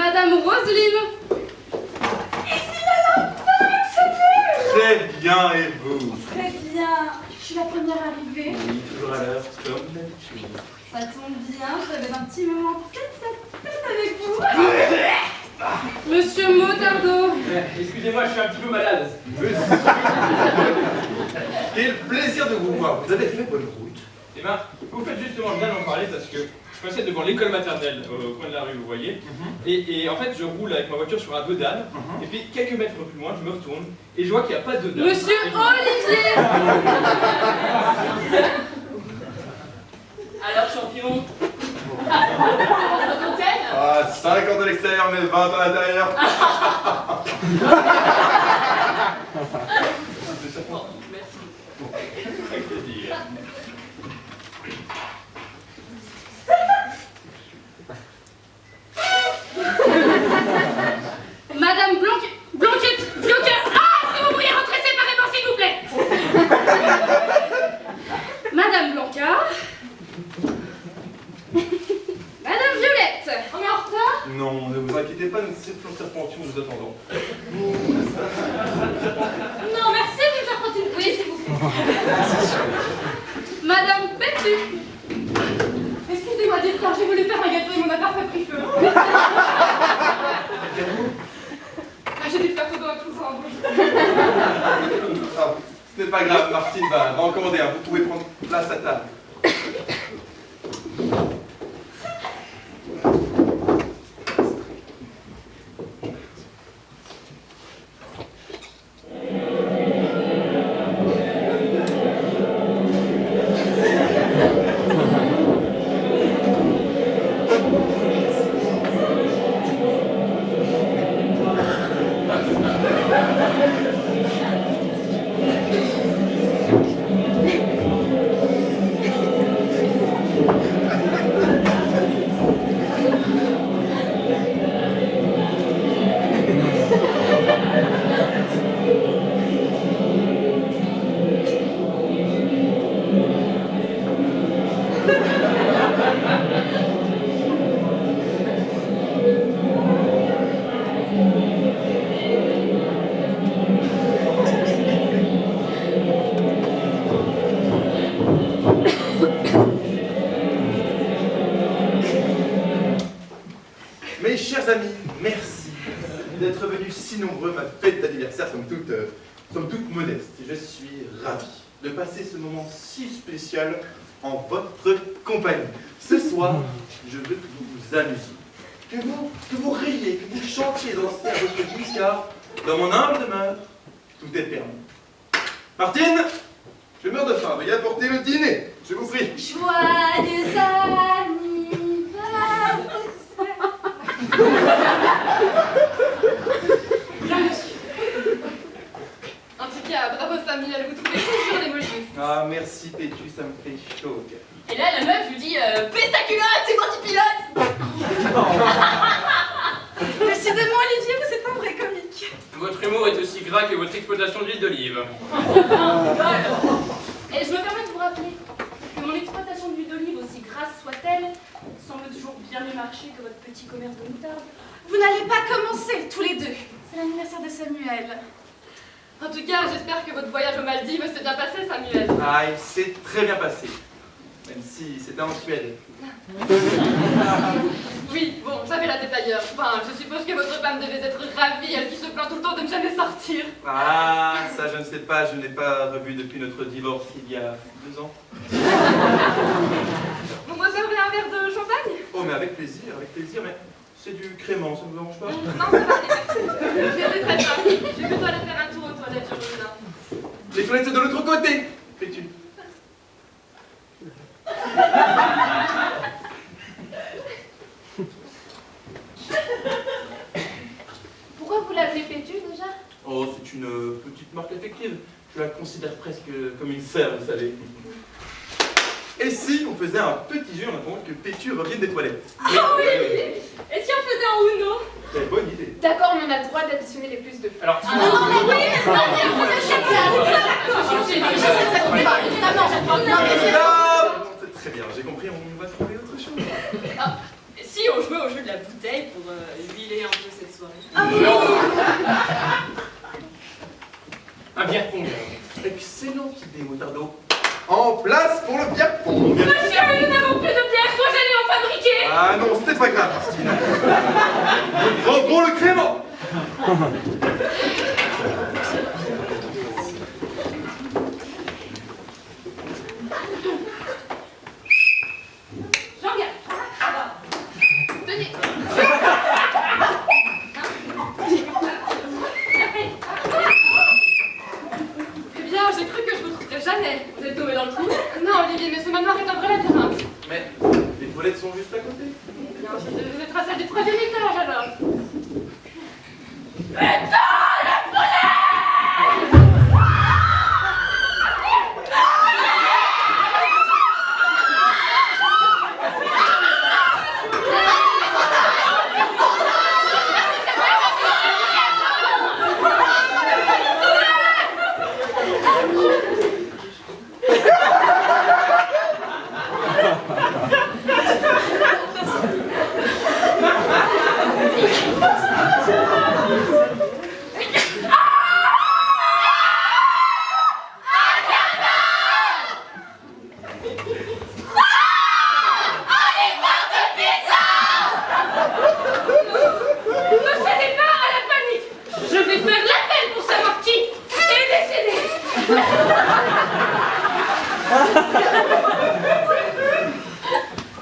Madame Roselyne. Très bien, et vous? Très bien. Je suis la première arrivée. Oui, toujours à l'heure, comme d'habitude. Ça tombe bien, j'avais un petit moment tête à tête avec vous. Monsieur Motardo. Excusez-moi, je suis un petit peu malade. Quel plaisir de vous voir. Vous avez fait bonne route. Eh bien, vous faites justement bien d'en parler parce que je passais devant l'école maternelle au coin de la rue, vous voyez. Et en fait, je roule avec ma voiture sur un dos d'âne. Et puis, quelques mètres plus loin, je me retourne et je vois qu'il n'y a pas de dos d'âne. Monsieur Olivier. Alors, champion, Ah, 50 à l'extérieur, mais 20 à l'intérieur. bon, merci. Avec plaisir. Madame Blanquette. Ah, si vous pourriez rentrer séparément, s'il vous plaît. Madame Blancard. Madame Violette. On est en retard? Non, ne vous inquiétez pas, nous sifflons Serpention, nous attendons. Non, merci, vous apportez. Oui, s'il vous plaît. Madame Pétu. Excusez-moi, directeur, j'ai voulu faire un gâteau et mon appart a pris feu. J'ai dû faire tout dans tout ça en bouche. Ah, ce n'est pas grave, Martine va en commander un. Vous pouvez prendre place à table. Mes chers amis, merci d'être venus si nombreux. Ma fête d'anniversaire, somme toute modeste. Et je suis ravi de passer ce moment si spécial en votre compagnie. Ce soir, je veux que vous vous amusiez, que vous riez, que vous chantiez, dansiez à votre guise, car dans mon humble demeure, tout est permis. Martine, je meurs de faim, veuillez apporter le dîner, je vous prie. Joyeux anniversaire. En tout cas, bravo Samuel, vous trouvez toujours des mots. Ah, merci Pétu, ça me fait chaud au cœur. Et là, la meuf lui dit pèse ta culotte, c'est moi qui pilote. Décidément, Olivier, vous êtes un vrai comique. Votre humour est aussi gras que votre exploitation d'huile d'olive. Et je me permets de vous rappeler que mon exploitation d'huile d'olive, aussi grasse soit-elle, semble toujours bien mieux marcher que votre petit commerce de moutarde. Vous n'allez pas commencer, tous les deux. C'est l'anniversaire de Samuel. En tout cas, j'espère que votre voyage aux Maldives s'est bien passé, Samuel. Ah, il s'est très bien passé, même si c'était en Suède. Oui, bon, j'avais la tête ailleurs. Enfin, je suppose que votre femme devait être ravie, elle qui se plaint tout le temps de ne jamais sortir. Ah, ça je ne sais pas, je n'ai pas revu depuis notre divorce il y a 2 ans. Vous me servez un verre de champagne? Oh, mais avec plaisir, mais c'est du crément, ça ne vous dérange pas? Non, ça va, merci. J'ai très bien. Je vais plutôt aller faire un tour aux toilettes, je reviens. Les toilettes, c'est de l'autre côté, Pétu. Pourquoi vous l'appelez Pétu déjà? Oh, c'est une petite marque affective. Je la considère presque comme une sœur, vous savez. Et si on faisait un petit jeu en attendant que Pétu revienne des toilettes? Ah oui, oui. Et si on faisait un Uno? C'est bonne idée. D'accord, mais on a le droit d'additionner les plus 2. Alors, Non, mais oui, mais c'est pas bien, vous achetez ça, C'est très bien, j'ai compris, on va trouver autre chose. Si on jouait au jeu de la bouteille pour huiler Ah oui. Un bière-pong. Excellente idée, Motardo. En place pour le bière-pong. Monsieur, nous n'avons plus de bière, toi j'allais en fabriquer. Ah non, c'était pas grave, Christine. Reprends le crément. Jean-Garde. Tenez. Eh bien, j'ai cru que je vous trouverais jamais. Vous êtes tombé dans le trou? Non, Olivier, mais ce manoir est un vrai labyrinthe. Mais les toilettes sont juste à côté. Eh bien, je devais être à celle du 3e étage alors.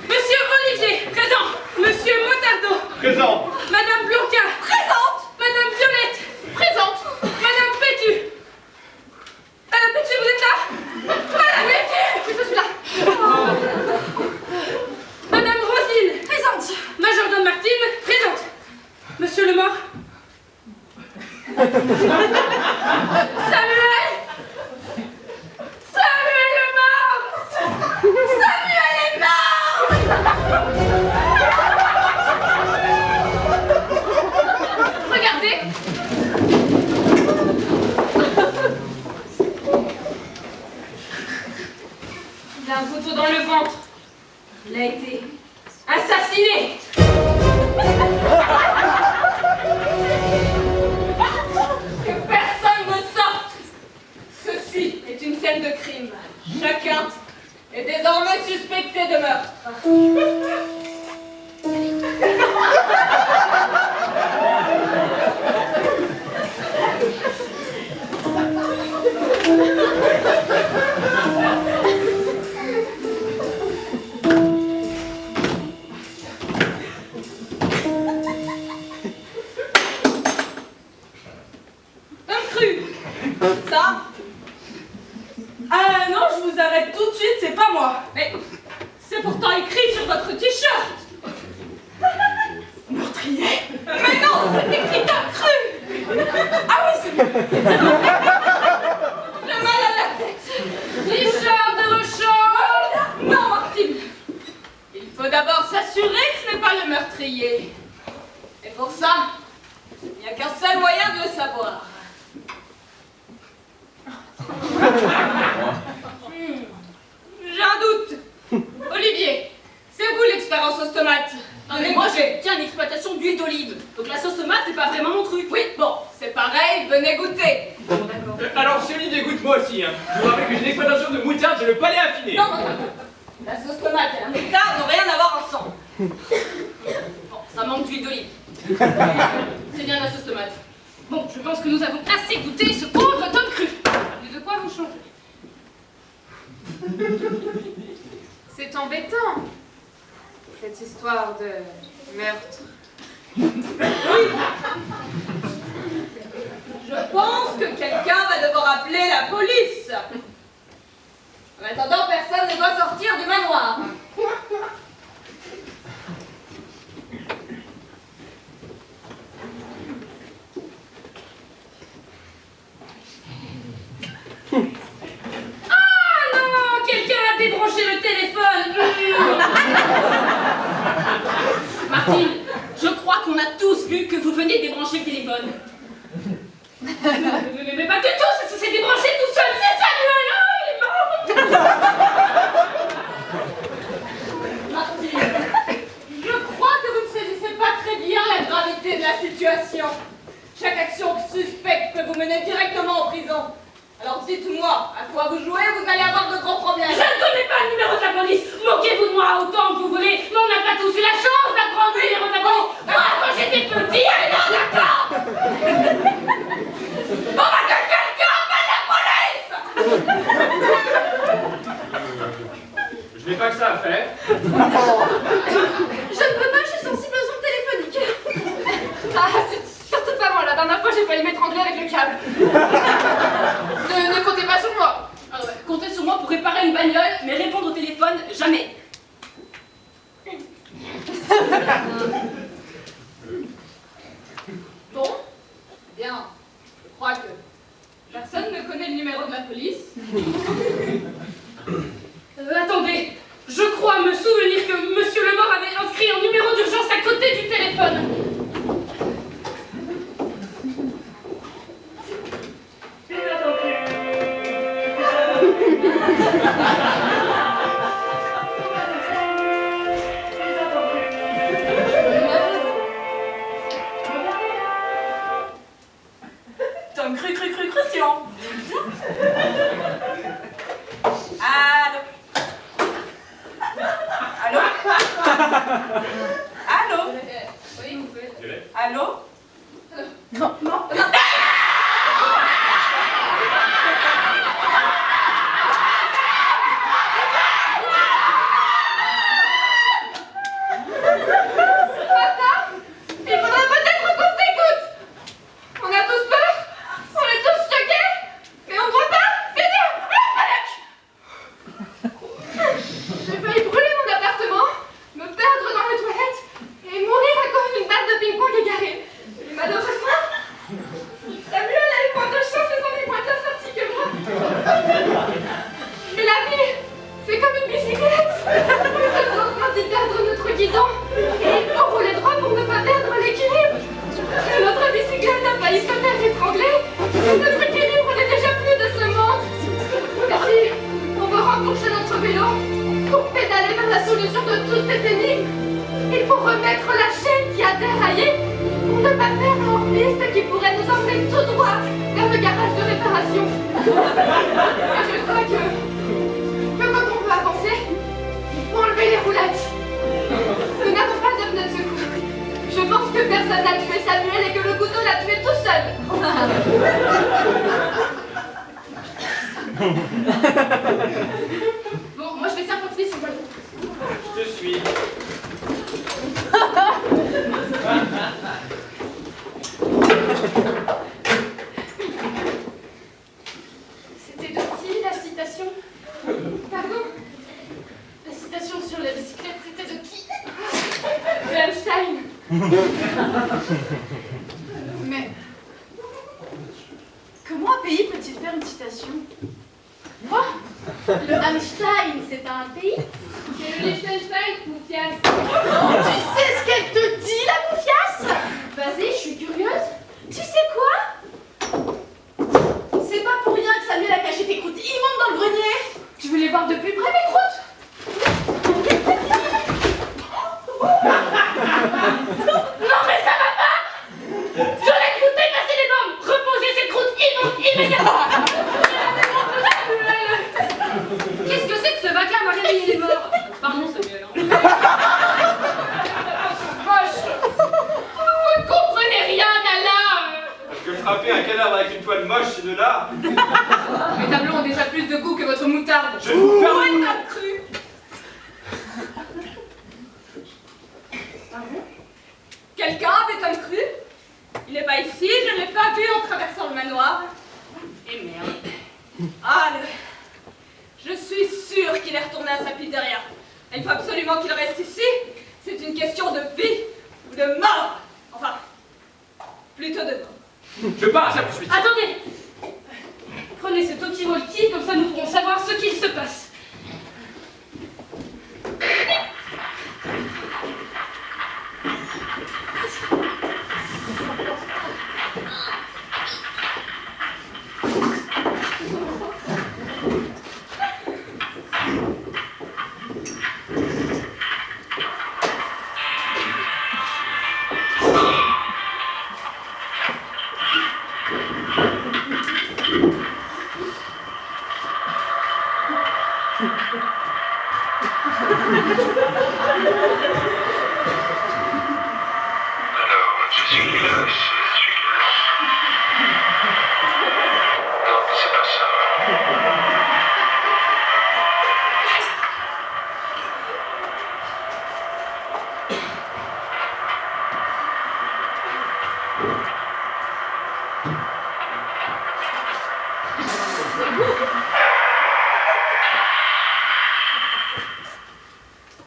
Monsieur Olivier, présent. Monsieur Motardo, Présent. Madame Blanca, présente. Madame Violette, présente. Madame Pétu. Madame Pétu, vous êtes là? Madame Pétu, je suis là. Madame Roselyne, présente. Majordome Martine, présente. Monsieur le mort. Samuel. Samuel est mort. Samuel est mort. Regardez. Il a un couteau dans le ventre. Il a été assassiné. Que personne ne sorte. Ceci est une scène de crime. Chacun est désormais suspecté de meurtre. Un cru. Ça? Ah non, je vous arrête tout de suite, c'est pas moi. Mais c'est pourtant écrit sur votre t-shirt. Meurtrier? Mais non, c'est écrit un cru. Ah oui, c'est bon. Le mal à la tête. Richard de Rochon. Non, Martine. Il faut d'abord s'assurer que ce n'est pas le meurtrier. Et pour ça, il n'y a qu'un seul moyen de le savoir. J'ai un doute. Olivier, c'est vous l'expert en sauce tomate. Non mais moi je tiens une exploitation d'huile d'olive. Donc la sauce tomate c'est pas vraiment mon truc. Oui, bon, c'est pareil, venez goûter. Alors, si Olivier goûte moi aussi, hein. Je vous rappelle que j'ai une exploitation de moutarde, j'ai le palais affiné. Non, non, non. La sauce tomate et la moutarde n'ont rien à voir ensemble. Bon, ça manque d'huile d'olive. C'est bien la sauce tomate. Bon, je pense que nous avons assez goûté ce pauvre Tom cru. Mais de quoi vous changez? C'est embêtant, cette histoire de meurtre. Je pense que quelqu'un va devoir appeler la police. En attendant, personne ne doit sortir du manoir. Ah non, quelqu'un a débranché le téléphone. Martine, je crois qu'on a tous vu que vous veniez débrancher le téléphone. Mais pas du tout, ça s'est débranché tout seul, c'est Samuel, oh, il est mort. Martine, je crois que vous ne saisissez pas très bien la gravité de la situation. Chaque action suspecte peut vous mener directement en prison. Alors dites-moi, à quoi vous jouez, vous allez avoir de gros problèmes. Je ne connais pas le numéro de la police. Moquez-vous de moi autant que vous voulez, mais on n'a pas tous eu la chance d'apprendre le numéro de la police. Moi, quand j'étais petit, Non, d'accord. Bon, bah que quelqu'un appelle la police. Je n'ai pas que ça à faire. Je ne peux pas, je suis sensible aux ondes téléphoniques. Ah, c'est surtout pas moi, la dernière fois j'ai failli m'étrangler avec le câble. Ne comptez pas sur moi. Ah ouais, comptez sur moi pour réparer une bagnole, mais répondre au téléphone, jamais. Bon, bien. Je crois que personne ne connaît le numéro de la police. Attendez, je crois me souvenir que Monsieur Lemort avait inscrit un numéro d'urgence à côté du téléphone. Tom Christian. Allô? Allô? Oui, vous pouvez. Allô? Non. Il faudrait peut-être qu'on s'écoute. On a tous peur, on est tous choqués, mais on ne croit pas, c'est dur, la panique. J'ai failli brûler mon appartement, me perdre dans les toilettes et mourir à cause d'une balle de ping-pong égarée. Et malheureusement, Samuel a eu moins de chance et s'en est moins bien sorti que moi. Mais la vie, c'est comme une bicyclette. Nous sommes en train d'y perdre notre guidon et il faut rouler droit pour ne pas perdre l'équilibre. Notre bicyclette a failli se faire étrangler. Notre équilibre n'est déjà plus de ce monde. Et si on veut renforcer notre vélo pour pédaler vers la solution de toute cette énigme, il faut remettre la chaîne qui a déraillé pour ne pas faire un hors-piste qui pourrait nous emmener tout droit vers le garage de réparation. Et je crois que quand on veut avancer, il faut enlever les roulettes. Nous n'avons pas de pneus de secours. Je pense que personne n'a tué Samuel et que le couteau l'a tué tout seul. Bon, moi je vais faire continuer sur le ballon. Je te suis. C'était de qui la citation? Pardon? La citation sur la bicyclette, c'était de qui? De Einstein. Mais comment un pays peut-il faire une citation? Moi? Le Einstein, c'est pas un pays? C'est le Liechtenstein, Confiance. Tu sais ce qu'elle te dit, la confiance? Vas-y, je suis curieuse. Tu sais quoi? C'est pas pour rien que Samuel a caché tes croûtes immondes dans le grenier. Tu veux les voir de plus près, mes croûtes? Non mais ça va pas! Je l'ai écouté passer les bombes! Reposez ces croûtes immondes immédiatement! Qu'est-ce que c'est que ce vacarme à réveiller les morts? Pardon, Samuel. Moche. Vous ne comprenez rien, Nala! Parce que frapper un cadavre avec une toile moche, c'est de l'art. Mes tableaux ont déjà plus de goût que votre moutarde. Je vais vous faire Où des- est ta crue? Quelqu'un avait un cru? Il n'est pas ici, je ne l'ai pas vu en traversant le manoir. Et merde. Ah, je suis sûre qu'il est retourné à sa pizzeria. Il faut absolument qu'il reste ici. C'est une question de vie ou de mort. Enfin, plutôt de mort. Je pars à sa poursuite. Attendez! Prenez ce talkie-walkie, comme ça nous pourrons savoir ce qu'il se passe. Essuie-glace. Non, c'est pas ça.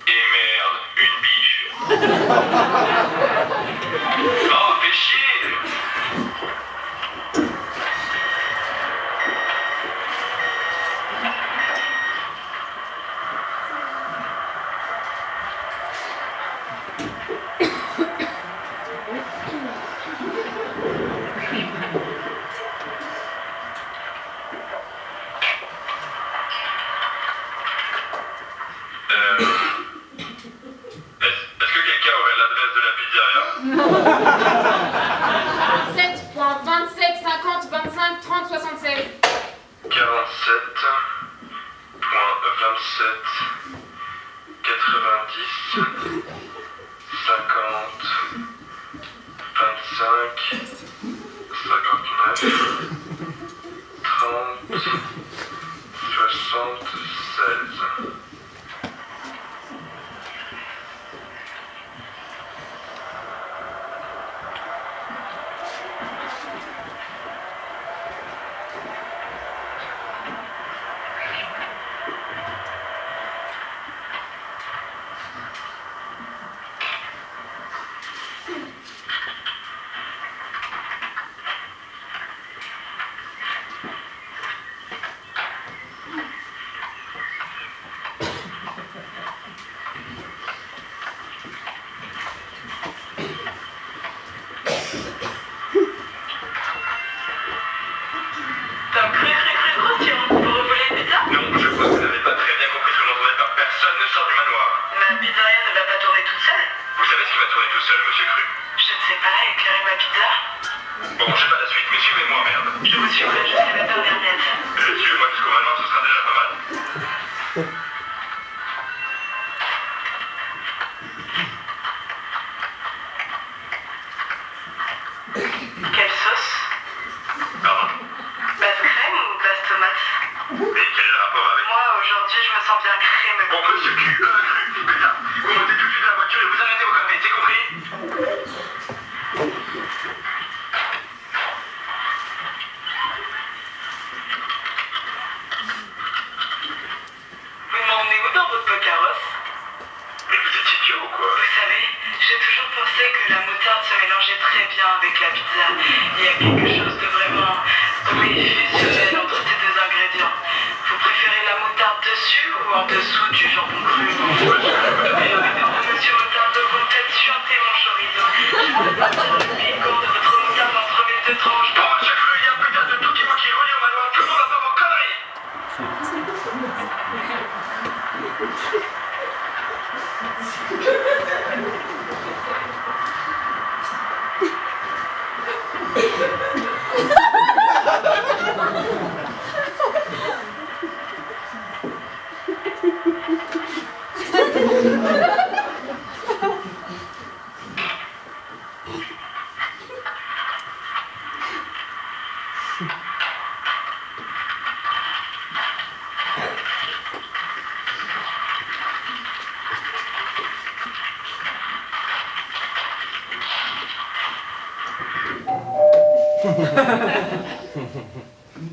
Et merde, une biche. Oh, fais chier. Est-ce que quelqu'un aurait l'adresse de la pizzeria? 7.2750253076. 47.27 90 50 25 59 30 76.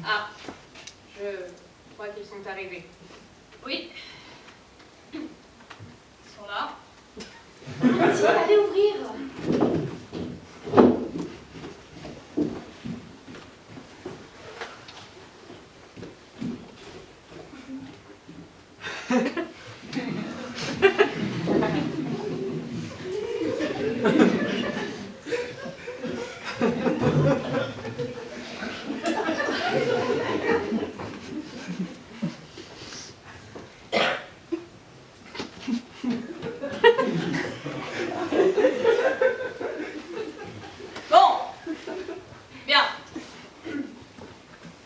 Ah, je crois qu'ils sont arrivés. Oui. Ils sont là. Allez ouvrir.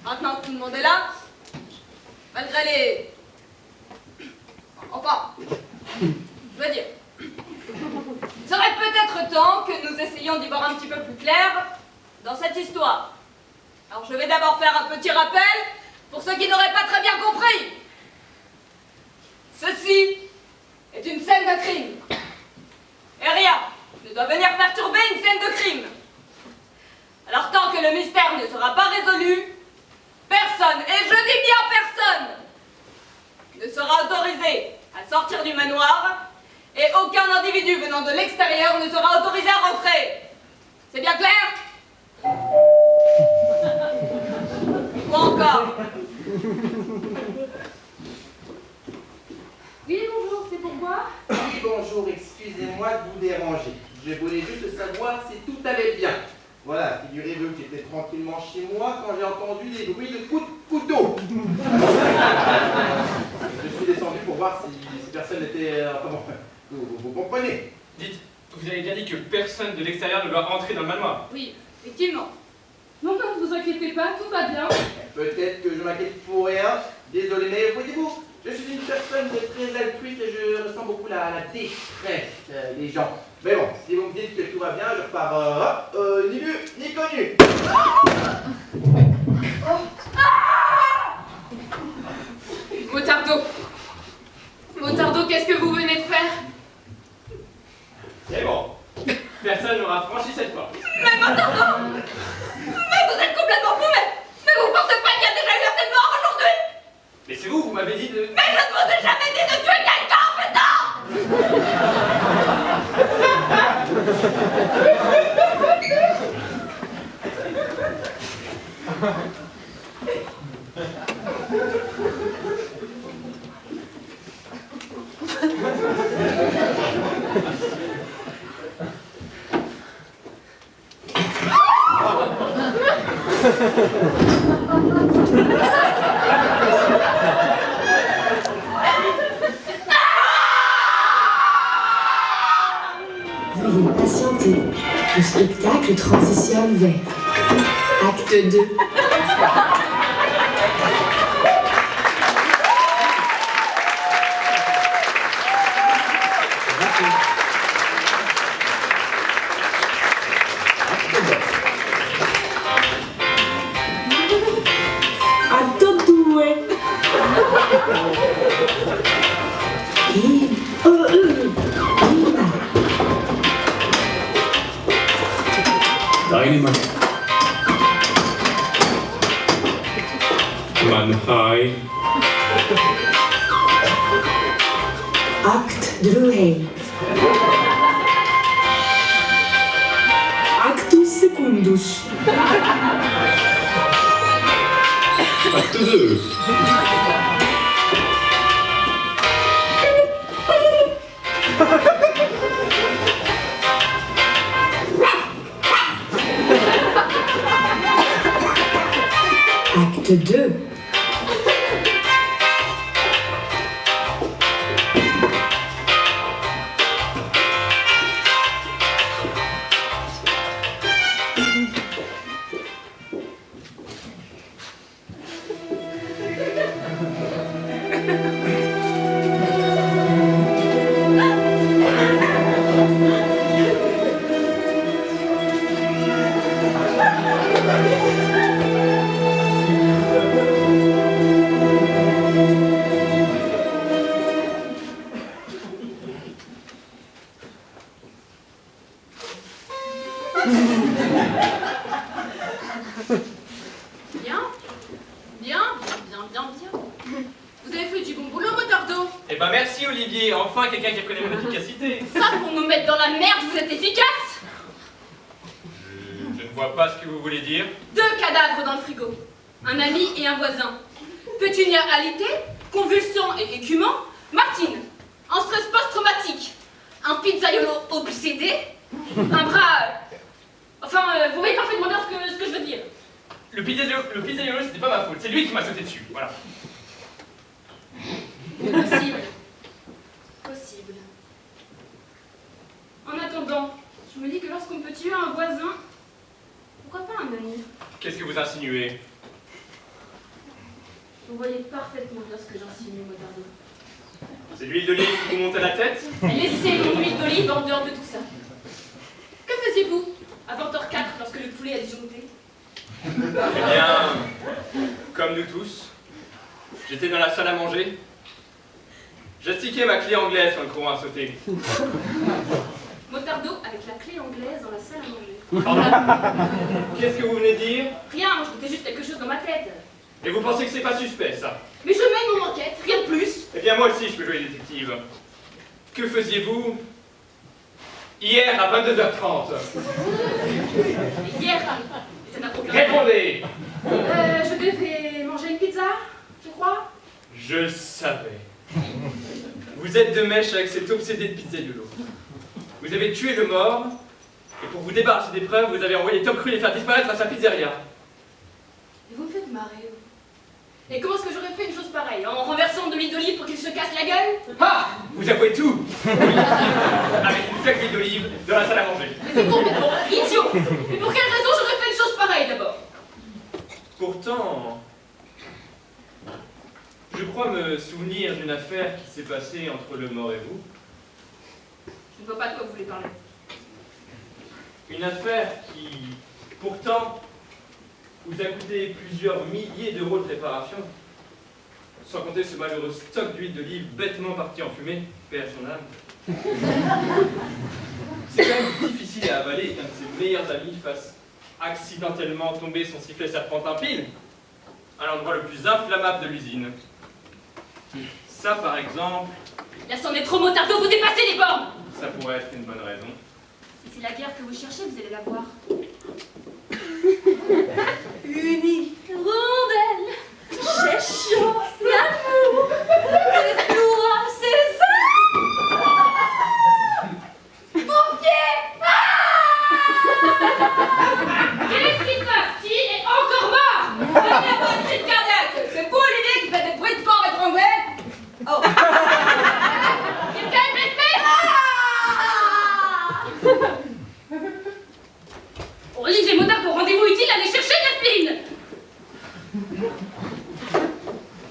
Maintenant que tout le monde est là, malgré les... Enfin, je veux dire, il serait peut-être temps que nous nous essayons d'y voir un petit peu plus clair dans cette histoire. Alors je vais d'abord faire un petit rappel pour ceux qui n'auraient pas très bien compris. Ceci est une scène de crime. Et rien ne doit venir perturber une scène de crime. Alors tant que le mystère ne sera pas résolu, personne, et je dis bien personne, ne sera autorisé à sortir du manoir et aucun individu venant de l'extérieur ne sera autorisé à rentrer. C'est bien clair? Ou encore? Oui, bonjour, c'est pourquoi? Oui, bonjour, excusez-moi de vous déranger. Je voulais juste savoir si tout allait bien. Voilà, figurez-vous que j'étais tranquillement chez moi quand j'ai entendu des bruits de coups de couteau. Je suis descendu pour voir si personne n'était... enfin bon, vous comprenez. Dites, vous avez bien dit que personne de l'extérieur ne doit entrer dans le manoir. Oui, effectivement. Non, ne vous inquiétez pas, tout va bien. Peut-être que je m'inquiète pour rien. Désolé, mais voyez-vous, je suis une personne très altruiste et je ressens beaucoup la détresse des gens. Mais bon, si vous me dites que tout va bien, je repars ni vu ni connu. Motardo, qu'est-ce que vous venez de faire? C'est bon. Personne n'aura franchi cette porte. Mais Motardo! Mais vous êtes complètement fou, mais vous pensez pas qu'il y a déjà eu assez de morts aujourd'hui? Mais c'est vous m'avez dit de... Mais je ne vous ai jamais dit de tuer quelqu'un, putain! Veuillez patienter. Le spectacle transitionne vers acte 2. Acte 2. Dynamite. Mannheim. Acte 2. Actus secundus. Acte 2. Acte 2. Bien. Vous avez fait du bon boulot, Motardo. Eh ben merci Olivier, enfin quelqu'un qui reconnaît mon efficacité. Ça, pour nous mettre dans la merde, vous êtes efficace. Je ne vois pas ce que vous voulez dire. 2 cadavres dans le frigo. Un ami et un voisin. Pétunia alité, convulsion et écumant. Martine, en stress post-traumatique. Un pizzaiolo obsédé. Un bras... vous voyez parfaitement bien ce que je veux dire. Le pizzaiolo, c'était pas ma faute, c'est lui qui m'a sauté dessus, voilà. Possible. En attendant, je me dis que lorsqu'on peut tuer un voisin, pourquoi pas un ami? Qu'est-ce que vous insinuez? Vous voyez parfaitement bien ce que j'insinue, Motardo. C'est l'huile d'olive qui vous monte à la tête? Laissez mon huile d'olive en dehors de tout ça. Que faisiez-vous à 20h04 lorsque le poulet a disjoncté? Eh bien, comme nous tous, j'étais dans la salle à manger. J'astiquais ma clé anglaise quand le courant a sauté. Motardo avec la clé anglaise dans la salle à manger. Pardon? Qu'est-ce que vous venez de dire? Rien, je disais juste quelque chose dans ma tête. Et vous pensez que c'est pas suspect, ça? Mais je mène mon enquête, rien de plus. Eh bien, moi aussi, je peux jouer détective. Que faisiez-vous hier à 22h30? Hier, ça n'a aucun... Répondez! Je devais manger une pizza, je crois. Je le savais. Vous êtes de mèche avec cet obsédé de pizzaiolo. Vous avez tué le mort, et pour vous débarrasser des preuves, vous avez envoyé Tom Cruise les faire disparaître à sa pizzeria. Et vous me faites marrer. Et comment est-ce que j'aurais fait une chose pareille? En renversant de l'huile d'olive pour qu'il se casse la gueule? Ah! Vous avouez tout! Avec une flaque d'huile d'olive dans la salle à manger. Mais c'est complètement idiot. Mais pour quelle raison j'aurais fait une chose pareille d'abord? Pourtant, je crois me souvenir d'une affaire qui s'est passée entre le mort et vous. Je ne vois pas de quoi vous voulez parler. Une affaire qui, pourtant, vous a coûté plusieurs milliers d'euros de réparation, sans compter ce malheureux stock d'huile d'olive bêtement parti en fumée, perd son âme. C'est quand même difficile à avaler qu'un de ses meilleurs amis fasse accidentellement tomber son sifflet serpentin pile à l'endroit le plus inflammable de l'usine. Ça, par exemple, Là, c'en est trop, Motardo, vous dépassez les bornes. ça pourrait être une bonne raison. Si c'est la guerre que vous cherchez, vous allez la voir. Une hirondelle, j'ai chaud l'amour, c'est toi, c'est ça. Mon pied. Qu'est-ce qui se passe? Qui est encore mort? Il n'y a pas de crise cardiaque. C'est vous, l'idée qui fait des bruits de corps étranglés. Oh. Quelqu'un est blessé? Olive et Motardo, rendez-vous utile, allez chercher l'aspirine.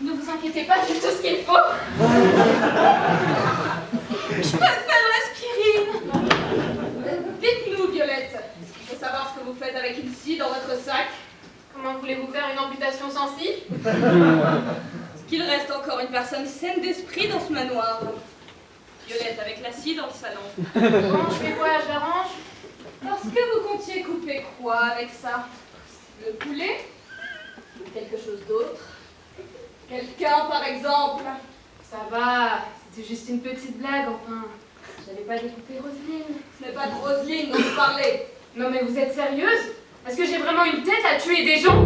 Ne vous inquiétez pas, j'ai tout ce qu'il faut. Je peux faire l'aspirine. Dites-nous, Violette, il faut savoir ce que vous faites avec une scie dans votre sac. Comment voulez-vous faire une amputation sans scie? Est-ce qu'il reste encore une personne saine d'esprit dans ce manoir? Violette, avec la scie dans le salon. Bon, je fais quoi? Je l'arrange? Parce que vous comptiez couper quoi avec ça? Le poulet? Ou quelque chose d'autre? Quelqu'un, par exemple? Ça va, c'était juste une petite blague, enfin. J'avais pas découpé Roselyne. Ce n'est pas de Roselyne dont vous parlez. Non mais vous êtes sérieuse? Est-ce que j'ai vraiment une tête à tuer des gens?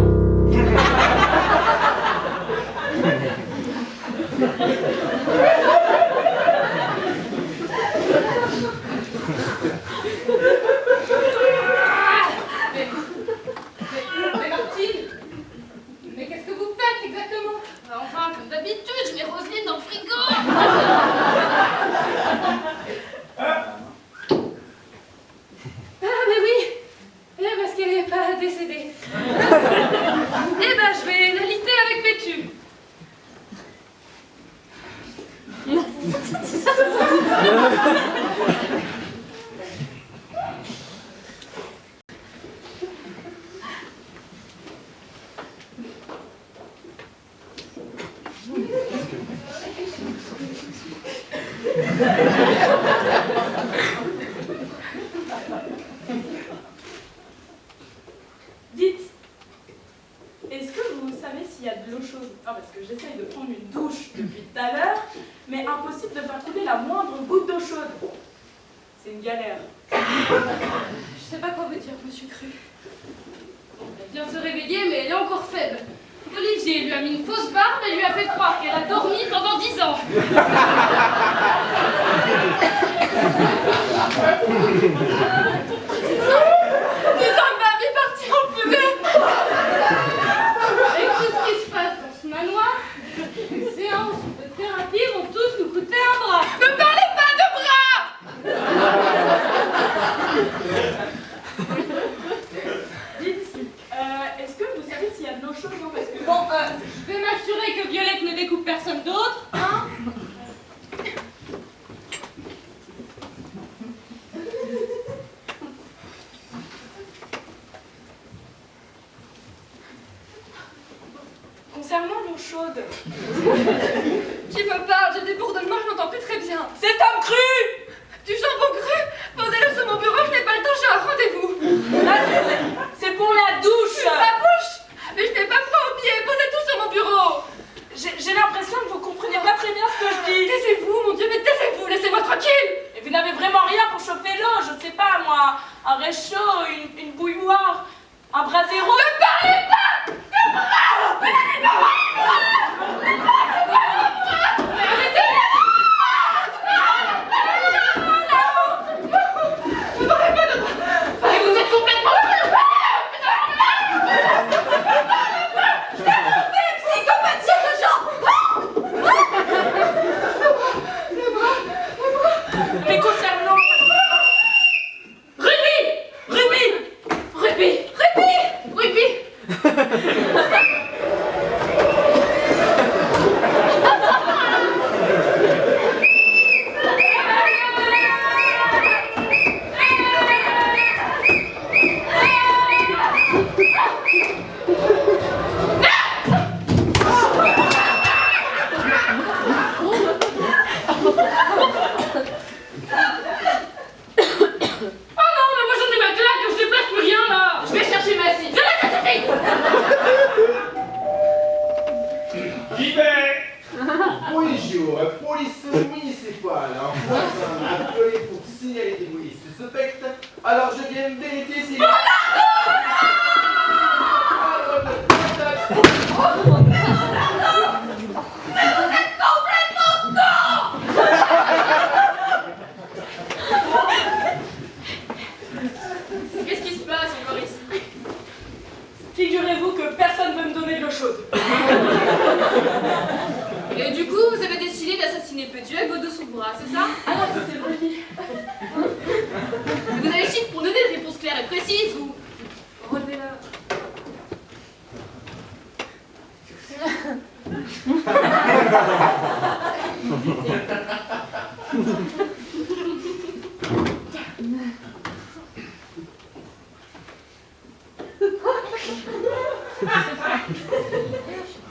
Mais Martine, mais qu'est-ce que vous faites exactement? Enfin, comme d'habitude, je mets Roselyne dans le frigo. Ah mais oui, parce qu'elle n'est pas décédée. Eh ben je vais la liter avec Pétu. Dites, est-ce que vous savez s'il y a de l'eau chaude? Ah, parce que j'essaye de prendre une douche depuis tout à l'heure, mais impossible de faire couler la moindre goutte d'eau chaude. C'est une galère. Je sais pas quoi vous dire, monsieur Cru. Elle vient de se réveiller, mais elle est encore faible. Olivier lui a mis une fausse barbe et lui a fait croire qu'elle a dormi pendant 10 ans. Ma vie partie en fumée. Avec tout ce qui se passe dans ce manoir, les séances de thérapie vont tous nous coûter un bras. Ne parlez pas de bras. Dites, est-ce que vous savez s'il y a de l'eau chaude? Non, parce que... Bon, je vais m'assurer que Violette ne découpe personne d'autre, hein? concernant l'eau chaude. Qui me parle? J'ai des bourdonnements, je n'entends plus très bien. C'est Tom Cru! Du jambon cru? Posez-le sur mon bureau, je n'ai pas le temps, j'ai un rendez-vous. C'est pour la douche! Ma bouche! Mais je n'ai pas froid aux pieds, posez tout sur mon bureau. J'ai l'impression que vous comprenez pas très bien ce que je dis. Taisez-vous, mon Dieu, mais taisez-vous, laissez-moi tranquille. Et vous n'avez vraiment rien pour chauffer l'eau, je sais pas moi, un réchaud, une bouilloire, un brasero. Ne parlez pas! Mais vous êtes complètement psychopathique de gens! Mais concernant... Police municipale, en France, appelée pour signaler des polices suspectes. Alors je viens vérifier si... Qu'est-ce qui se passe encore ici? Figurez-vous que personne ne veut me donner de l'eau chaude. Et du coup, vous avez décidé d'assassiner Pétu avec vos deux sous le bras, c'est ça? Ah non, ça c'est le rugby. Vous avez le chiffre pour donner des réponses claires et précises, vous relevez-la.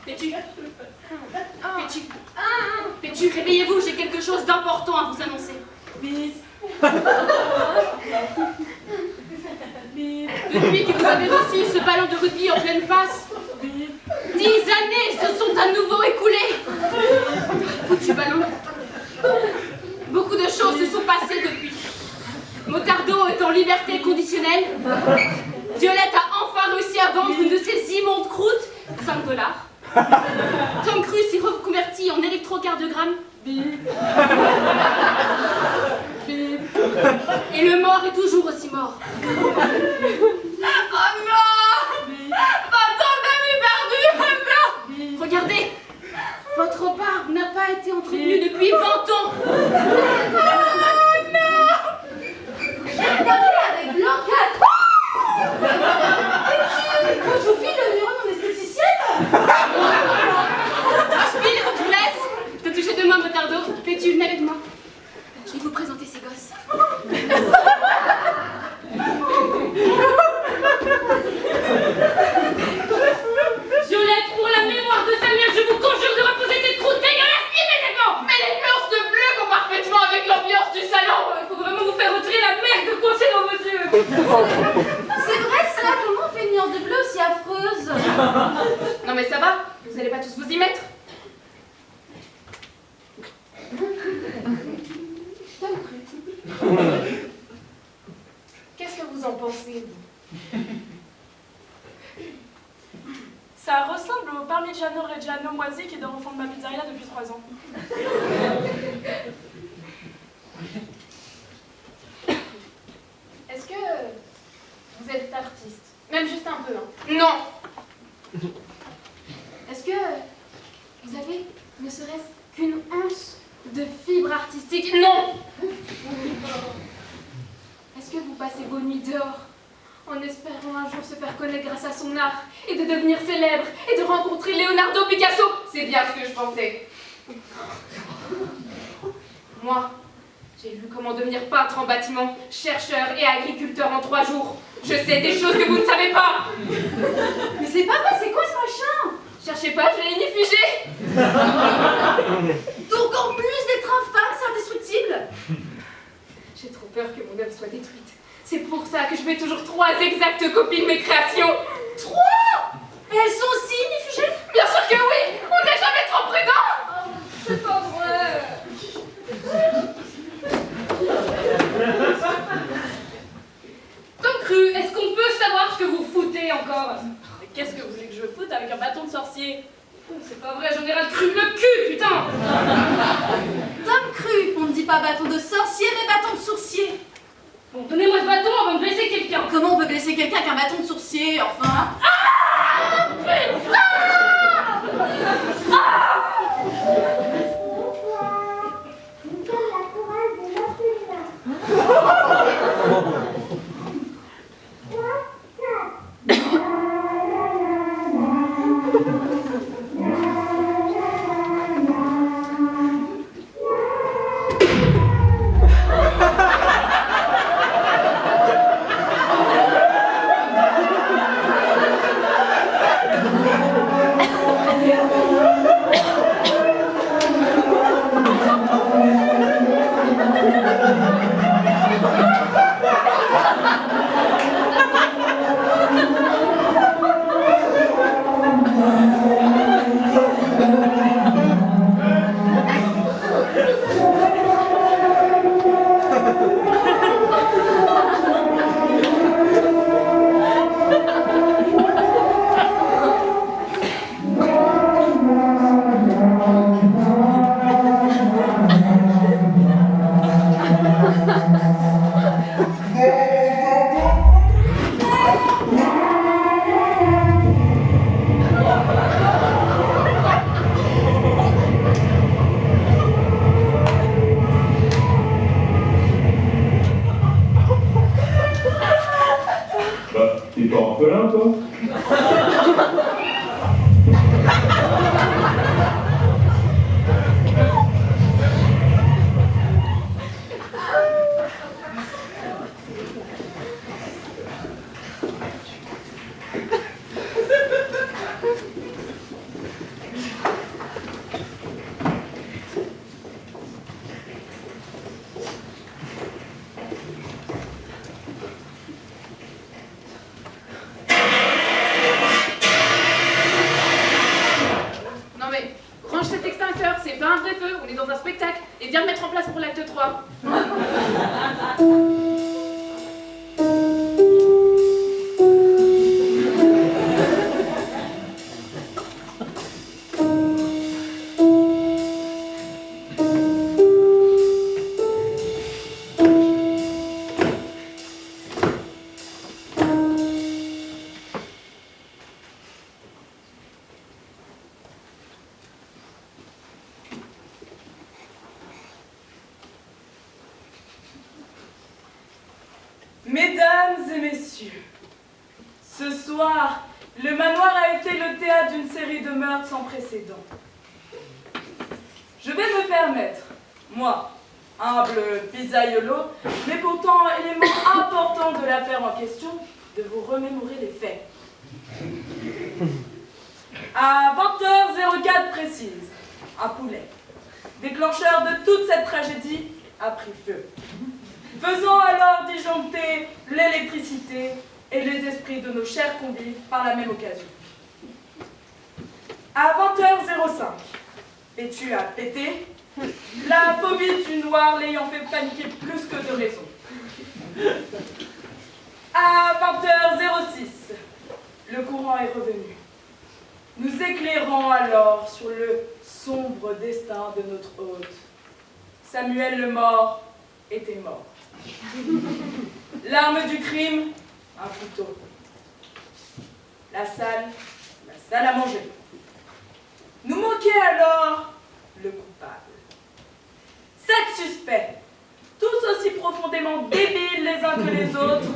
Pétu. Pétu, réveillez-vous, j'ai quelque chose d'important à vous annoncer. Depuis que vous avez reçu ce ballon de rugby en pleine face, 10 années se sont à nouveau écoulées. Foutu ballon. Beaucoup de choses se sont passées depuis. Motardo est en liberté conditionnelle. Violette a enfin réussi à vendre une de ses immondes croûtes, $5. Tom Cruise s'est reconverti en électrocardiogramme. Et le mort est toujours aussi mort. Oh non! 20 ans de vie perdue! Oh non! Regardez, votre barbe n'a pas été entretenue depuis 20 ans. Oh non! J'ai parlé avec Blanca! Moi, je vous file le numéro de mon esthéticienne. Je vous laisse. Te toucher de moi, Motardo. Pétu, venez avec moi. Je vais vous présenter ces gosses. Violette, pour la mémoire de sa mère, je vous conjure de reposer cette croûte dégueulasse immédiatement. Mais les nuances de bleu vont parfaitement avec l'ambiance du salon! Il faut vraiment vous faire retirer la merde coincée dans vos yeux. C'est vrai ça? Comment on fait une nuance de bleu aussi affreuse? Non mais ça va, vous allez pas tous vous y mettre. Qu'est-ce que vous en pensez, vous? Ça ressemble au Parmigiano Reggiano moisi qui est dans le fond de ma pizzeria depuis 3 ans. Est-ce que vous êtes artiste? Même juste un peu, hein? Non! Est-ce que vous avez ne serait-ce qu'une once de fibre artistique? Non! Est-ce que vous passez vos nuits dehors en espérant un jour se faire connaître grâce à son art et de devenir célèbre et de rencontrer Leonardo Picasso? C'est bien ce que je pensais. Moi, j'ai vu comment devenir peintre en bâtiment, chercheur et agriculteur en 3 jours. Je sais des choses que vous ne savez pas. Mais c'est pas vrai, c'est quoi ce machin? Cherchez pas, je l'ai inifugé. Donc en plus d'être infâme, c'est indestructible. J'ai trop peur que mon œuvre soit détruite. C'est pour ça que je fais toujours 3 exactes copies de mes créations. 3 Et elles sont aussi inifugées? Bien sûr que oui. On n'est jamais trop prudent. C'est pas vrai. Tom Cru, est-ce qu'on peut savoir ce que vous foutez encore? Mais qu'est-ce que vous voulez que je foute avec un bâton de sorcier? C'est pas vrai, j'en ai ras le cru le cul, putain. Tom Cru, on ne dit pas bâton de sorcier, mais bâton de sourcier. Bon, donnez-moi ce bâton avant de blesser quelqu'un. Comment on peut blesser quelqu'un avec un bâton de sourcier, enfin? T'es pas orphelin, toi? Non mais, range cet extincteur, c'est pas un vrai feu, on est dans un spectacle. Et viens le mettre en place pour l'acte 3. Mesdames et messieurs, ce soir, le manoir a été le théâtre d'une série de meurtres sans précédent. Je vais me permettre, moi, humble pizzaïolo, mais pourtant élément important de l'affaire en question, de vous remémorer les faits. À 20h04 précise, un poulet, déclencheur de toute cette tragédie, a pris feu, faisant alors disjoncter l'électricité et les esprits de nos chers convives par la même occasion. À 20h05, Pétu a pété, la phobie du noir l'ayant fait paniquer plus que de raison. À 20h06, le courant est revenu, nous éclairant alors sur le sombre destin de notre hôte. Samuel le mort était mort. L'arme du crime, un couteau. La salle à manger. Nous manquait alors le coupable. 7 suspects, tous aussi profondément débiles les uns que les autres,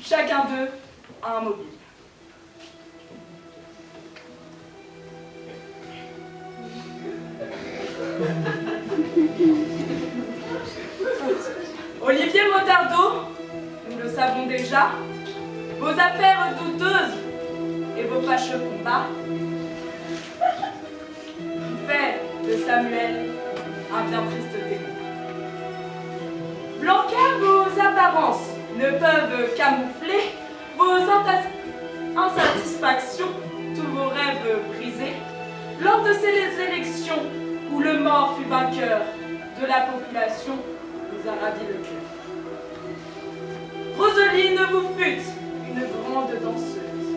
chacun d'eux a un mobile. Olivier Motardeau, nous le savons déjà, vos affaires douteuses et vos fâcheux combats de Samuel, un bien triste témoin. Blanca, vos apparences ne peuvent camoufler vos insatisfactions, tous vos rêves brisés, lors de ces élections où le mort fut vainqueur de la population, vous a ravi le cœur. Roseline, vous fûtes une grande danseuse,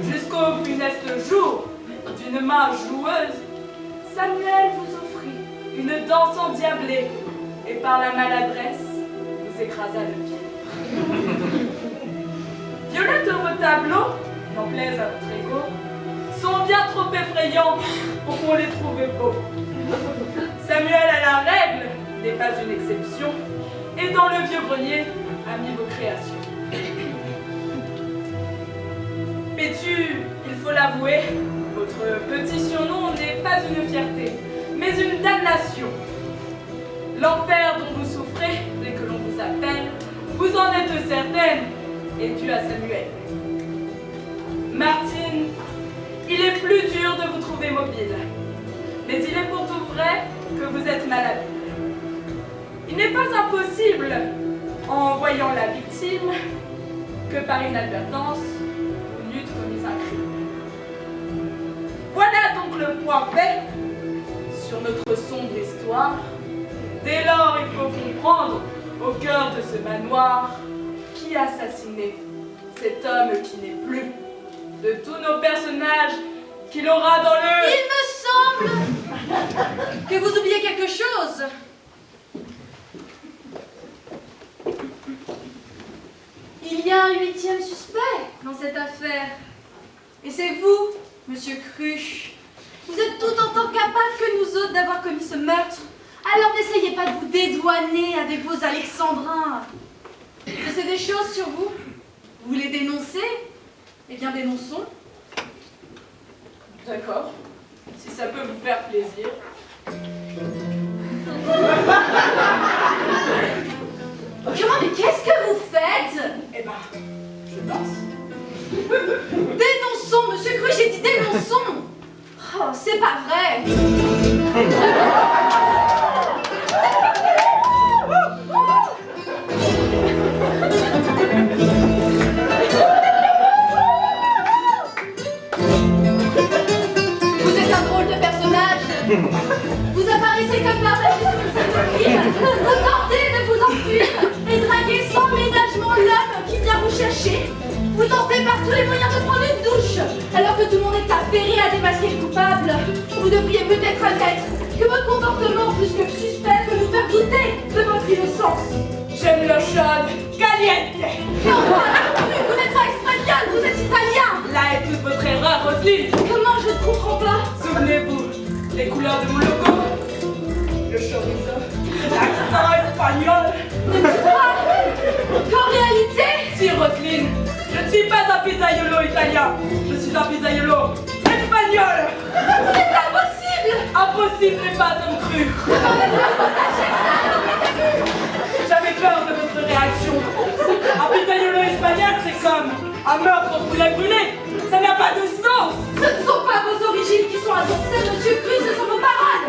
jusqu'au funeste jour d'une main joueuse, Samuel vous offrit une danse endiablée et par la maladresse vous écrasa le pied. Violette, vos tableaux, n'en plaise à votre ego, sont bien trop effrayants pour qu'on les trouve beaux. Samuel à la règle n'est pas une exception, et dans le vieux grenier a mis vos créations. Pétu, il faut l'avouer, votre petit surnom n'est pas une fierté, mais une damnation. L'enfer dont vous souffrez dès que l'on vous appelle, vous en êtes certaine, est dû à Samuel. Martine, il est plus dur de vous trouver mobile, mais il est pourtant vrai que vous êtes malhabile. Il n'est pas impossible, en voyant la victime, que par inadvertance, vous n'eûtes commis un crime. Voilà donc le point fait sur notre sombre histoire. Dès lors, il faut comprendre, au cœur de ce manoir, qui a assassiné cet homme qui n'est plus. De tous nos personnages qu'il aura dans le... Il me semble que vous oubliez quelque chose. Il y a un 8e suspect dans cette affaire. Et c'est vous, monsieur Cruche. Vous êtes tout autant capable que nous autres d'avoir commis ce meurtre. Alors n'essayez pas de vous dédouaner avec vos alexandrins. Je sais des choses sur vous. Vous les dénoncez? Eh bien, dénonçons. D'accord, si ça peut vous faire plaisir. Comment, mais qu'est-ce que vous faites? Eh ben, je danse. Dénonçons, monsieur Cruche, j'ai dit dénonçons. Oh, c'est pas vrai. Vous êtes un drôle de personnage. Vous apparaissez comme par magie sur le scène de crime. Vous tentez de vous enfuir et draguer sans ménagement l'homme qui vient vous chercher. Vous tentez par tous les moyens de prendre une douche, alors que tout le monde est affairé à démasquer le coupable. Vous devriez peut-être admettre que votre comportement, plus que suspect, peut nous faire douter de votre innocence. J'aime l'eau chaude, caliente. Mais enfin, vous n'êtes pas espagnol, vous êtes italien. Là est toute votre erreur, Roseline. Comment, je ne comprends pas. Souvenez-vous, les couleurs de mon logo, le chorizo, l'accent espagnol. Ne dites pas qu'en réalité... Si, Roseline, je ne suis pas un pizzaiolo italien, je suis un pizzaiolo espagnol. C'est impossible. Impossible n'est pas un cru. J'avais peur de votre réaction. Un pizzaiolo espagnol, c'est comme un meurtre au poulet brûlé. Ça n'a pas de sens. Ce ne sont pas vos origines qui sont insensées, monsieur Cruche, ce sont vos paroles.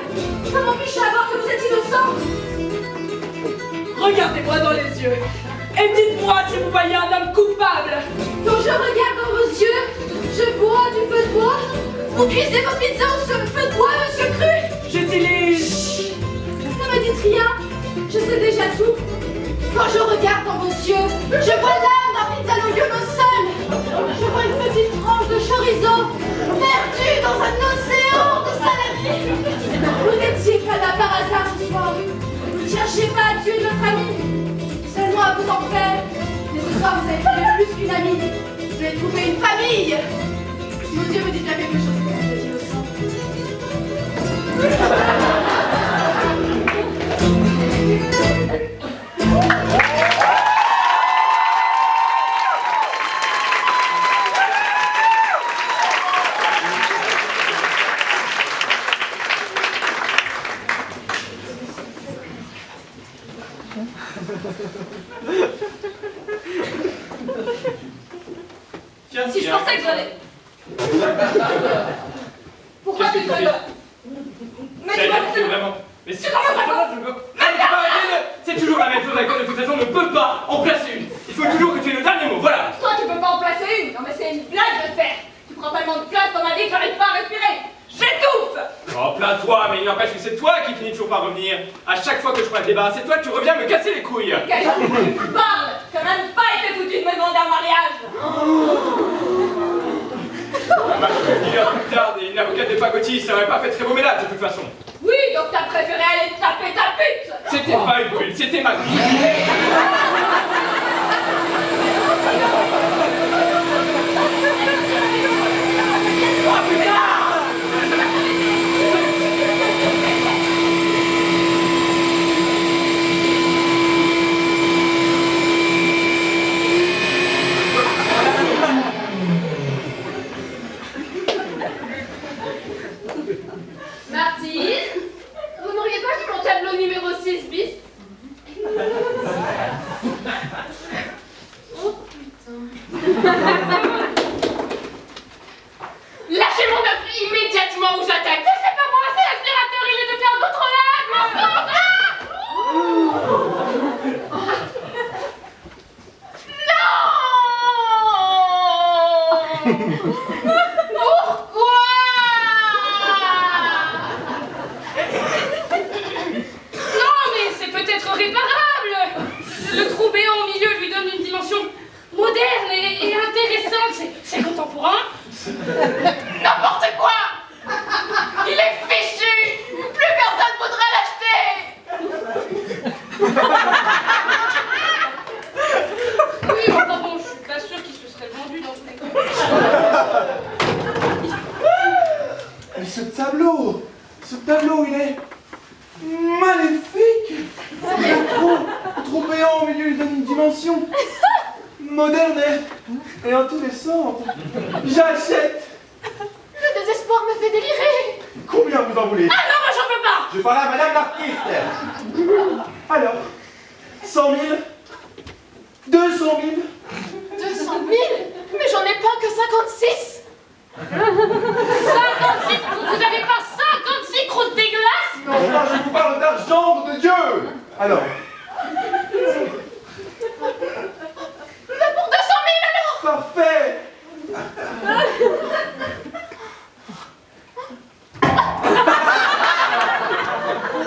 Comment puis-je savoir que vous êtes innocent? Regardez-moi dans les yeux et dites-moi si vous voyez un homme coupable. Quand je regarde dans vos yeux, je vois du feu de bois. Vous cuisez vos pizzas au feu de bois, monsieur Cruche. J'utilise... Ne me dites rien, je sais déjà tout. Quand je regarde dans vos yeux, je vois l'âme d'un pizzaiolo seul. Je vois une petite tranche de chorizo perdue dans un océan de salami. Vous n'étiez pas là par hasard ce soir. Vous ne cherchez pas à tuer notre ami, seulement à vous en faire. Mais ce soir, vous avez trouvé plus qu'une amie. Vous avez trouvé une famille. Si vos yeux me disent bien quelque chose, c'est que vous êtes innocent. Tiens, Si je tiens. pensais que j'allais... Pourquoi Qu'est-ce tu que tu fais? Mais C'est vraiment... Mais si... C'est toujours la même chose, d'accord? De toute façon, on ne peut pas en placer une. Il faut toujours que tu aies le dernier mot, voilà. Toi, tu peux pas en placer une. Non, mais c'est une blague de faire. Tu prends tellement de place dans ma vie que j'arrive pas à respirer. J'étouffe. Oh, plains-toi, mais il n'empêche que c'est toi qui finis toujours par revenir. À chaque fois que je prends le débat, c'est toi que tu reviens me casser les couilles. Quel tu parles. T'as même pas été foutu de me demander un mariage. Il est plus tard, et une avocate de pacotille, ça aurait pas fait très beau ménage de toute façon. Oui, donc t'as préféré aller taper ta pute. C'était pas une pute, c'était ma vie. Oh putain! Martine, vous n'auriez pas vu mon tableau numéro 6 bis? Oh putain. Lâchez mon œuf immédiatement ou j'attaque. Mais c'est pas moi, c'est l'aspirateur, il est de faire d'autres lames. Non. Pourquoi? Non, mais c'est peut-être réparable. Le trou béant au milieu lui donne une dimension moderne et intéressante. C'est contemporain. N'importe quoi. Il est fichu. Plus personne voudra l'acheter. Oui, enfin bon, je suis pas sûre qu'il se serait vendu dans tous les cas. Mais ce tableau, il est maléfique. Le trou béant au milieu, il donne une dimension moderne et intéressante. J'achète. Le désespoir me fait délirer. Combien vous en voulez? Ah non, moi j'en peux pas. Je parle à madame l'artiste. Alors, 100 000, 200 000. 200 000? Mais j'en ai pas que 56. 56? Vous avez pas 56 croûtes dégueulasses? Non, là, je vous parle d'argent, de Dieu. Alors, Mais pour 200 000 alors? parfait.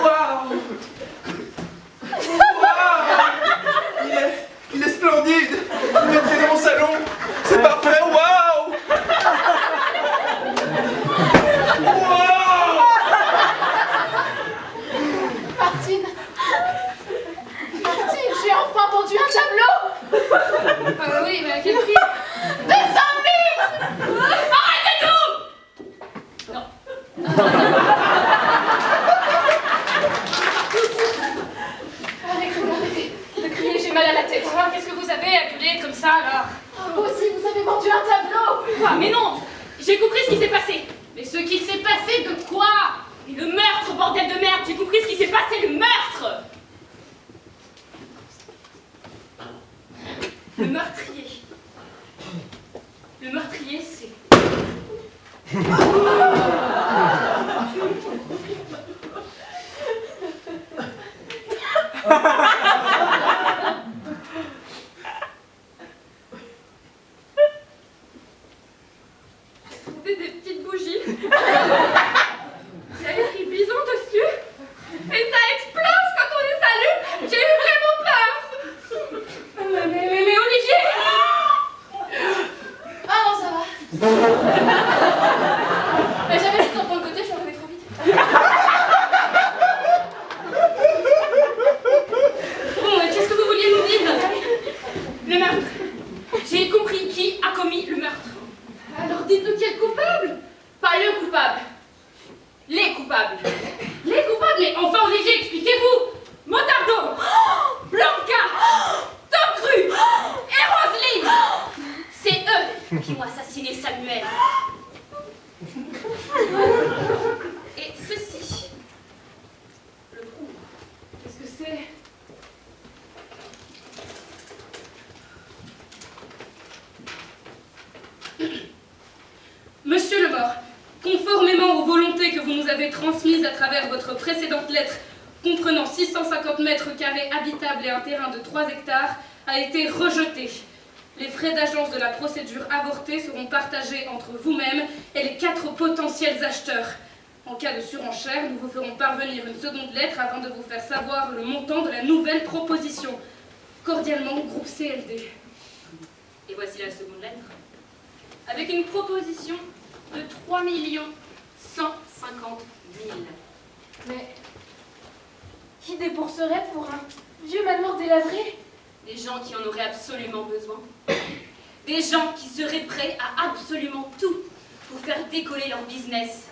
Waouh. Il est splendide. Mettez dans mon salon. C'est parfait. Waouh. Martine, j'ai enfin vendu un tableau. Oui, mais à quel prix? 200 000. Arrêtez tout. Non. Arrêtez de crier, j'ai mal à la tête. Alors, qu'est-ce que vous avez à gueuler comme ça, là? Vous aussi, vous avez vendu un tableau. Ah, mais non. J'ai compris ce qui s'est passé. Mais ce qu'il s'est passé de quoi? Et le meurtre, bordel de merde. J'ai compris ce qui s'est passé, le meurtre. Le meurtrier. Le meurtrier, c'est... Des petites bougies. Il y a écrit bison dessus. Et ça explose quand on les allume. J'ai eu vraiment peur. Mais Olivier. Ah non, ça va. Mais j'avais juste un point de côté, je suis arrivée trop vite. Bon, qu'est-ce que vous vouliez nous dire? Le meurtre. J'ai compris qui a commis le meurtre. Alors dites-nous qui est le coupable. Pas le coupable. Les coupables. Les coupables, mais enfin Olivier, expliquez-vous. Motardo, Blanca, Tom Cru et Roselyne. C'est eux qui ont assassiné Samuel. Et ceci le prouve. Qu'est-ce que c'est? Monsieur le mort, Conformément aux volontés que vous nous avez transmises à travers votre précédente lettre, comprenant 650 mètres carrés habitables et un terrain de 3 hectares, a été rejeté. Les frais d'agence de la procédure avortée seront partagés entre vous-même et les 4 potentiels acheteurs. En cas de surenchère, nous vous ferons parvenir une seconde lettre afin de vous faire savoir le montant de la nouvelle proposition. Cordialement, groupe CLD. Et voici la seconde lettre. Avec une proposition de 3 150 000. Mais qui débourserait pour un vieux manoir délabré? Des gens qui en auraient absolument besoin. Des gens qui seraient prêts à absolument tout pour faire décoller leur business.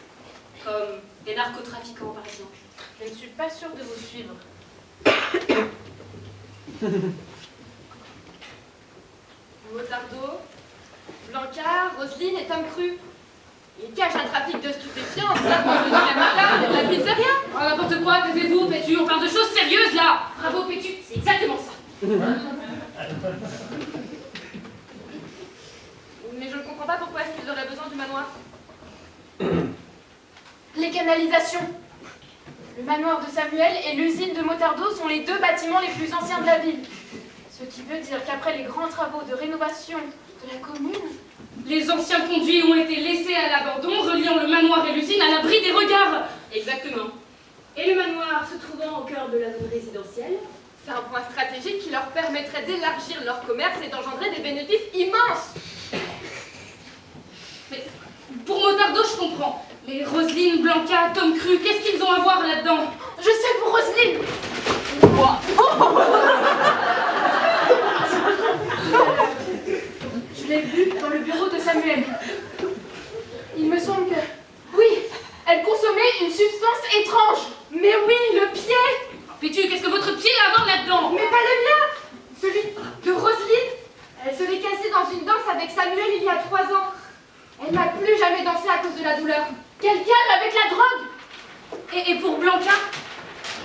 Comme des narcotrafiquants, par exemple. Je ne suis pas sûre de vous suivre. Motardo, Blanca, Roselyne et Tom Cru. Ils cachent un trafic de stupéfiants, ça, pour de la moutarde et de la pizzeria. Oh, n'importe quoi, taisez-vous, Pétu, on parle de choses sérieuses, là. Bravo, Pétu, c'est exactement ça. Mais je ne comprends pas pourquoi est-ce qu'ils auraient besoin du manoir. Les canalisations. Le manoir de Samuel et l'usine de Motardo sont les 2 bâtiments les plus anciens de la ville. Ce qui veut dire qu'après les grands travaux de rénovation de la commune, Les anciens conduits ont été laissés à l'abandon, reliant le manoir et l'usine à l'abri des regards. Exactement. Et le manoir se trouvant au cœur de la zone résidentielle, C'est un point stratégique qui leur permettrait d'élargir leur commerce et d'engendrer des bénéfices immenses. Mais pour Motardo, je comprends. Mais Roselyne, Blanca, Tom Cru, qu'est-ce qu'ils ont à voir là-dedans? je sais pour Roselyne. Quoi? Je l'ai vue dans le bureau de Samuel. Il me semble que... Oui, elle consommait une substance étrange. Mais oui, le pied. Pétu, qu'est-ce que votre pied a à voir là-dedans? Mais pas le mien. Celui de Roselyne. Elle se l'est cassée dans une danse avec Samuel il y a 3 ans. Elle n'a plus jamais dansé à cause de la douleur. Quelqu'un avec la drogue. Et pour Blanca,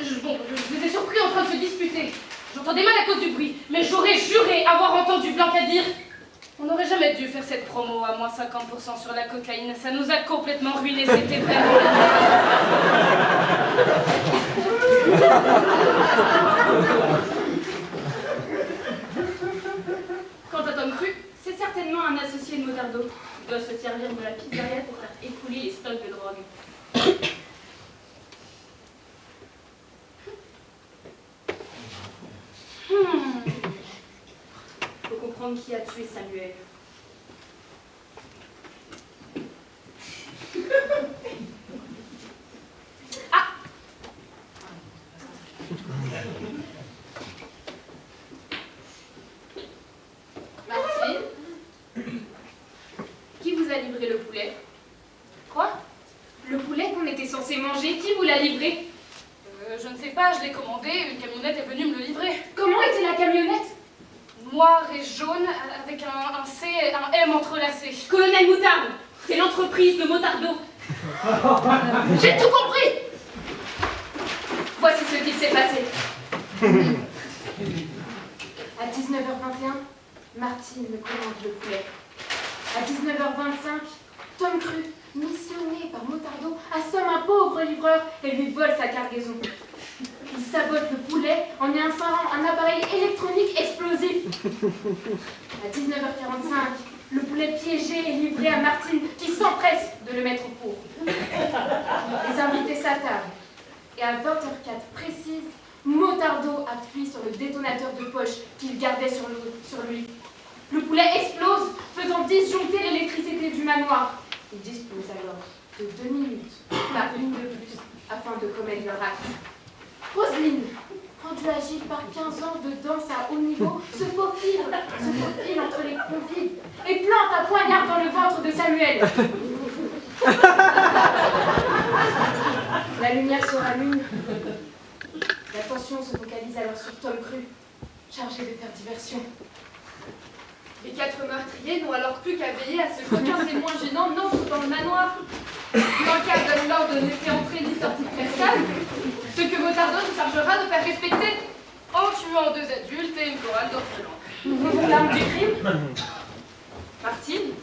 je vous ai surpris en train de se disputer. J'entendais mal à cause du bruit, mais j'aurais juré avoir entendu Blanca dire « On n'aurait jamais dû faire cette promo à moins 50% sur la cocaïne, ça nous a complètement ruinés, c'était vraiment... » Quant à Tom Cru, c'est certainement un associé de Motardo. Il doit se servir de la pizzeria pour faire écouler les stocks de drogue. Faut comprendre qui a tué Samuel. Ah! Martine, Qui vous a livré le poulet? quoi? Le poulet qu'on était censé manger, qui vous l'a livré? Je ne sais pas, je l'ai commandé, une camionnette est venue me le livrer. Comment était la camionnette? Noir et jaune, avec un C et un M entrelacés. Colonel Moutarde, c'est l'entreprise de Motardo. J'ai tout compris. Voici ce qui s'est passé. À 19h21, Martine me commande le poulet. À 19h25, Tom Cru, missionné par Motardo, assomme un pauvre livreur et lui vole sa cargaison. Il sabote le poulet en y insérant un appareil électronique explosif. À 19h45, le poulet piégé est livré à Martine qui s'empresse de le mettre au four. Les invités s'attablent. Et à 20h04 précise, Motardo appuie sur le détonateur de poche qu'il gardait sur lui. Le poulet explose, faisant disjoncter l'électricité du manoir. Il dispose alors de 2 minutes, pas une de plus, afin de commettre leur acte. Roselyne, rendue agile par 15 ans de danse à haut niveau, se faufile entre les convives et plante un poignard dans le ventre de Samuel. La lumière se rallume. L'attention se focalise alors sur Tom Cru, chargé de faire diversion. Les 4 meurtriers n'ont alors plus qu'à veiller à ce qu'aucun témoin gênant n'entre dans le manoir. Blanca donne l'ordre de ne laisser entrer ni sortir personne, ce que Motardo se chargera de faire respecter en tuant 2 adultes et une chorale d'orphelins. L'arme du crime? Martine,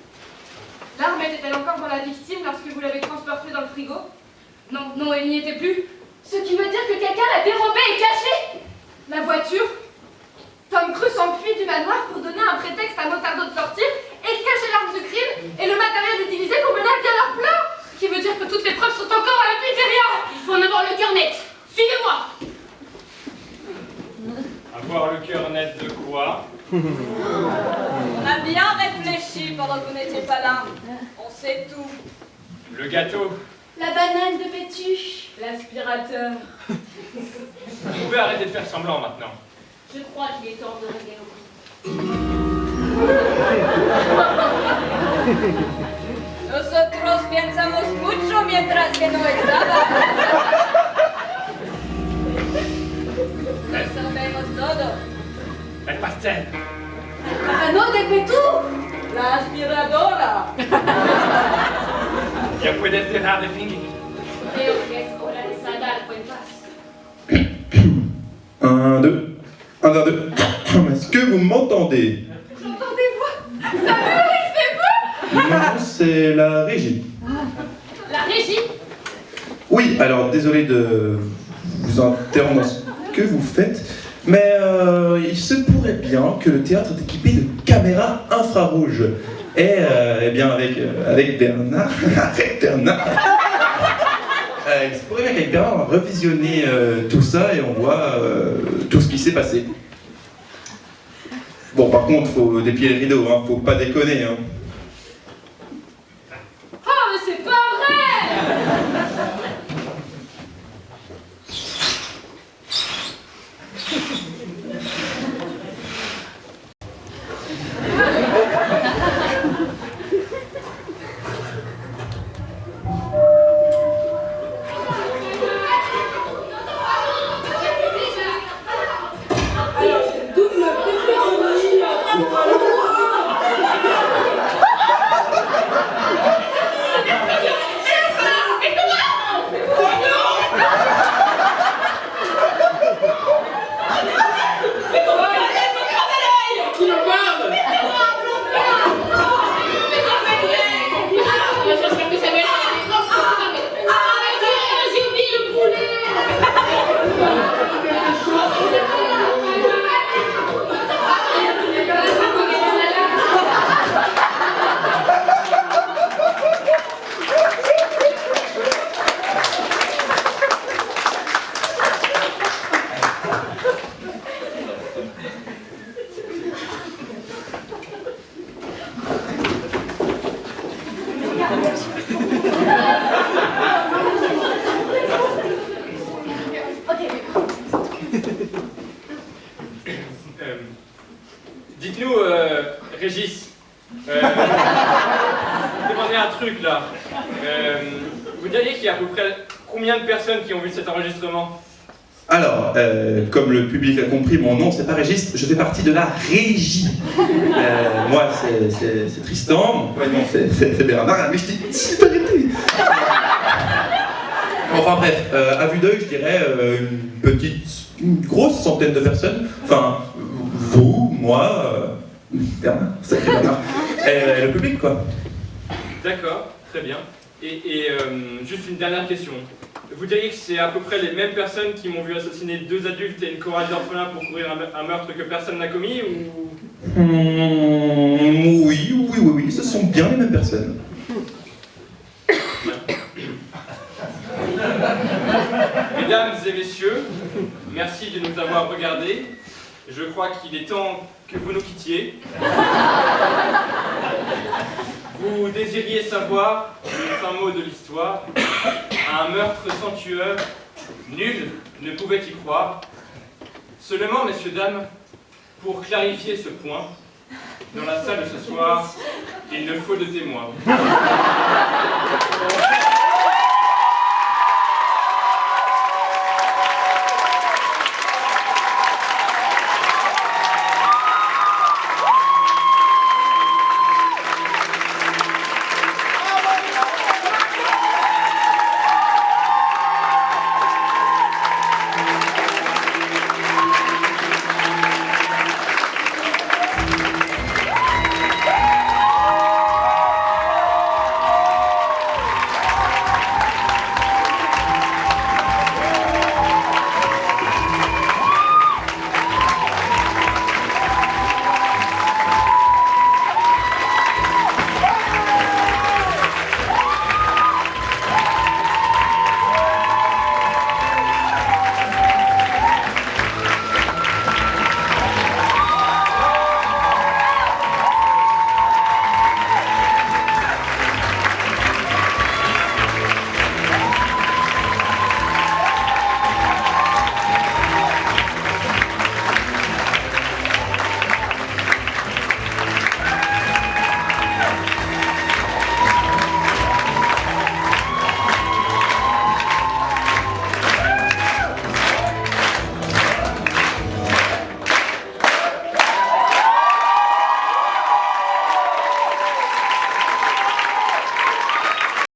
l'arme était est-elle encore dans la victime lorsque vous l'avez transportée dans le frigo? Non, non, elle n'y était plus. Ce qui veut dire que quelqu'un l'a dérobée et cachée. La voiture. Tom Cruise s'enfuit du manoir pour donner un prétexte à Motardo de sortir et de cacher l'arme de crime et le matériel utilisé pour mener à bien leur plan. Ce qui veut dire que toutes les preuves sont encore à la pizzeria. Il faut en avoir le cœur net. Suivez-moi. Avoir le cœur net de quoi? On a bien réfléchi pendant que vous n'étiez pas là. On sait tout. Le gâteau. La banane de Pétuche. L'aspirateur. Vous pouvez arrêter de faire semblant maintenant. Je crois qu'il est temps de régler nos comptes. Nosotros pensamos mucho mientras que no estaba. Resolvemos todo. El pastel. ¡Mano de Petú! ¡La aspiradora! Ya puedes dejar de fingir. Creo que es hora de saldar cuentas. 1, 2. 1, 2. Est-ce que vous m'entendez? J'entends des voix. Samuel, c'est vous? Non, c'est la régie. La régie? Oui, alors désolé de vous interrompre dans ce que vous faites, mais il se pourrait bien que le théâtre est équipé de caméras infrarouges. Et eh bien avec Bernard, il se pourrait bien qu'avec Bernard on va revisionner tout ça et on voit tout ce qui s'est passé. Bon, par contre, faut déplier les rideaux, hein, faut pas déconner. Hein. Oh, mais c'est pas vrai! Dites-nous, Régis, je vais demander un truc là. Vous diriez qu'il y a à peu près combien de personnes qui ont vu cet enregistrement? Alors, comme le public a compris, mon nom c'est pas Régis, je fais partie de la régie. Moi c'est Tristan, ouais, non c'est Bernard, mais je dis arrêtez. Enfin bref, à vue d'œil je dirais une grosse centaine de personnes. Enfin, vous, moi, Bernard, sacré Bernard, et le public quoi. D'accord, très bien. Et juste une dernière question. Vous diriez que c'est à peu près les mêmes personnes qui m'ont vu assassiner 2 adultes et une chorale d'orphelins pour couvrir un meurtre que personne n'a commis ou... Oui, ce sont bien les mêmes personnes. Mesdames et messieurs, merci de nous avoir regardés. Je crois qu'il est temps que vous nous quittiez. Vous désiriez savoir le fin mot de l'histoire. Un meurtre sans tueur, nul ne pouvait y croire. Seulement, messieurs, dames, pour clarifier ce point, dans la salle ce soir, il ne faut de témoins.